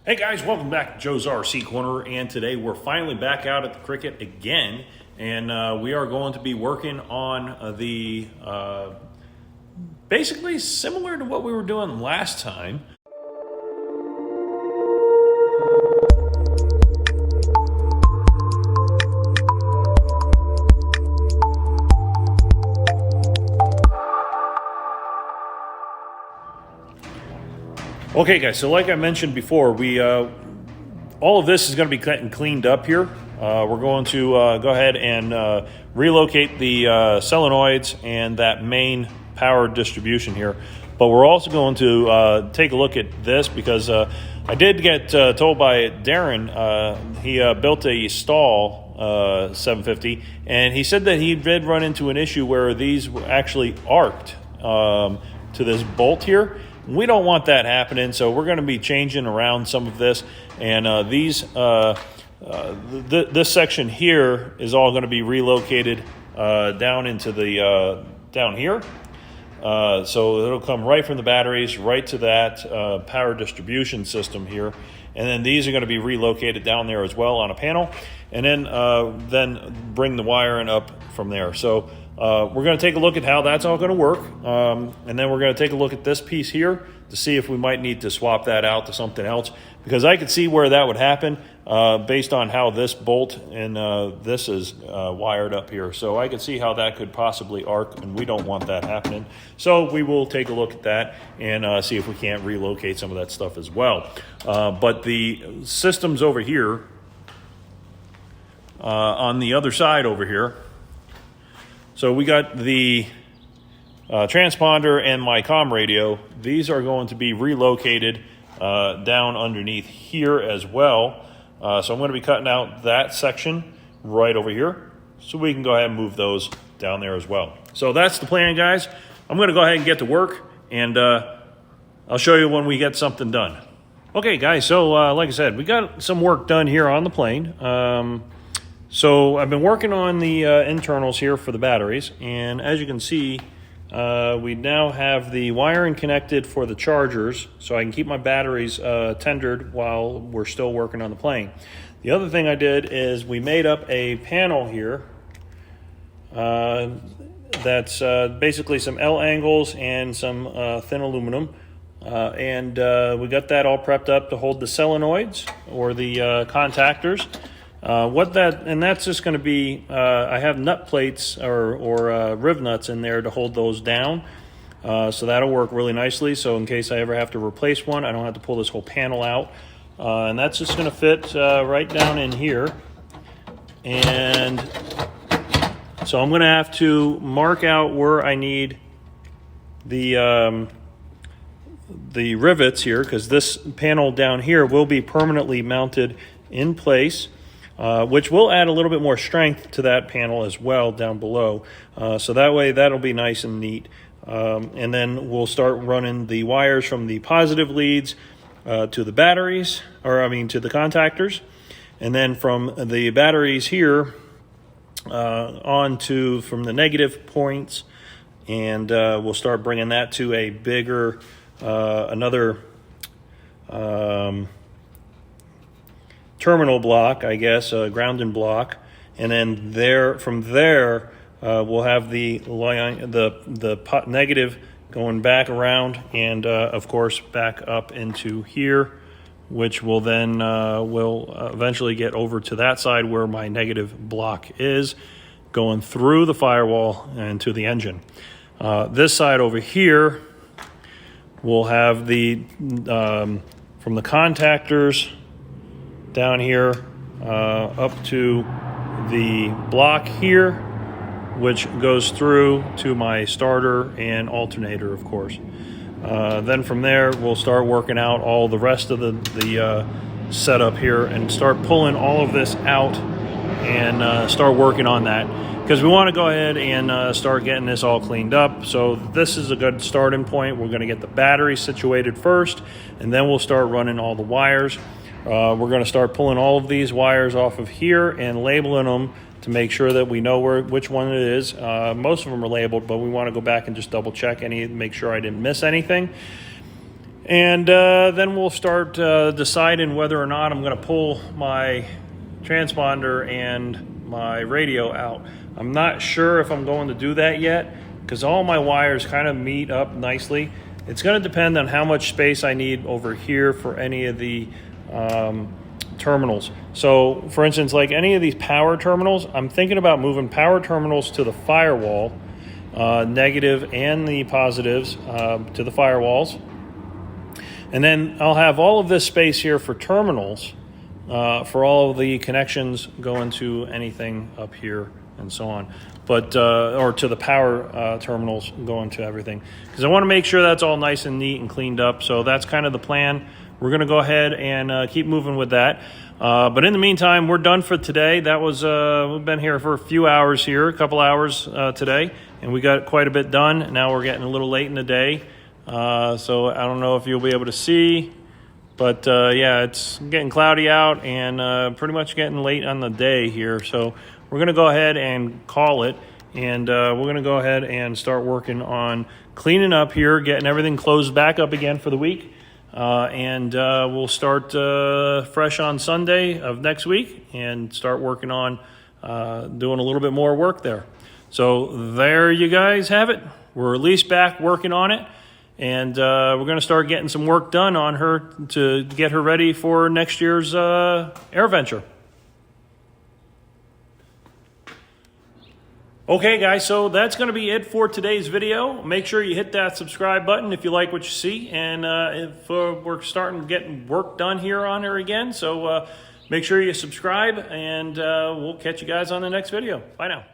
Hey guys, welcome back to Joe's RC Corner, and today we're finally back out at the Cricket again, and we are going to be working on the basically similar to what we were doing last time. Okay guys, so like I mentioned before, we all of this is going to be cut and cleaned up here. We're going to go ahead and relocate the solenoids and that main power distribution here. But we're also going to take a look at this because I did get told by Darin, he built a stall 750, and he said that he did run into an issue where these were actually arced to this bolt here. We don't want that happening, so we're going to be changing around some of this, and this section here is all going to be relocated down into the down here. So it'll come right from the batteries right to that power distribution system here, and then these are going to be relocated down there as well on a panel, and then bring the wiring up from there. So we're going to take a look at how that's all going to work, and then we're going to take a look at this piece here to see if we might need to swap that out to something else, because I could see where that would happen based on how this bolt and this is wired up here. So I could see how that could possibly arc, and we don't want that happening. So we will take a look at that and see if we can't relocate some of that stuff as well. But the systems over here, on the other side over here, so we got the transponder and my comm radio. These are going to be relocated down underneath here as well. So I'm going to be cutting out that section right over here so we can go ahead and move those down there as well. So that's the plan, guys. I'm going to go ahead and get to work, and I'll show you when we get something done. Okay, guys, so like I said, we got some work done here on the plane. So I've been working on the internals here for the batteries, and as you can see, we now have the wiring connected for the chargers, so I can keep my batteries tendered while we're still working on the plane. The other thing I did is we made up a panel here that's basically some L angles and some thin aluminum, and we got that all prepped up to hold the solenoids or the contactors. That's just going to be, I have nut plates or riv nuts in there to hold those down. So that'll work really nicely. So in case I ever have to replace one, I don't have to pull this whole panel out. And that's just going to fit right down in here. And so I'm going to have to mark out where I need the rivets here, because this panel down here will be permanently mounted in place. Which will add a little bit more strength to that panel as well down below. So that way that'll be nice and neat. And then we'll start running the wires from the positive leads to the batteries, to the contactors. And then from the batteries here from the negative points. And we'll start bringing that to a bigger, another terminal block, I guess, a grounding block, and then from there we'll have the line, the negative going back around, and of course back up into here, which will then will eventually get over to that side where my negative block is, going through the firewall and to the engine. This side over here will have the from the contactors down here up to the block here, which goes through to my starter and alternator, of course. Then from there, we'll start working out all the rest of the setup here and start pulling all of this out and start working on that, because we want to go ahead and start getting this all cleaned up. So this is a good starting point. We're going to get the battery situated first, and then we'll start running all the wires. We're going to start pulling all of these wires off of here and labeling them to make sure that we know which one it is. Most of them are labeled, but we want to go back and just double check make sure I didn't miss anything. And then we'll start deciding whether or not I'm going to pull my transponder and my radio out. I'm not sure if I'm going to do that yet because all my wires kind of meet up nicely. It's going to depend on how much space I need over here for any of the terminals. So for instance, like any of these power terminals, I'm thinking about moving power terminals to the firewall, negative and the positives to the firewalls. And then I'll have all of this space here for terminals for all of the connections going to anything up here and so on. But or to the power terminals going to everything. Because I want to make sure that's all nice and neat and cleaned up. So that's kind of the plan. We're going to go ahead and keep moving with that. But in the meantime, we're done for today. That was we've been here for a few hours here, a couple hours today. And we got quite a bit done. Now we're getting a little late in the day. So I don't know if you'll be able to see. But yeah, it's getting cloudy out and pretty much getting late on the day here. So we're going to go ahead and call it. And we're going to go ahead and start working on cleaning up here, getting everything closed back up again for the week. And we'll start fresh on Sunday of next week and start working on doing a little bit more work there. So there you guys have it. We're at least back working on it. And we're going to start getting some work done on her to get her ready for next year's air venture. Okay, guys, so that's going to be it for today's video. Make sure you hit that subscribe button if you like what you see. And if we're starting getting work done here on her again. So make sure you subscribe, and we'll catch you guys on the next video. Bye now.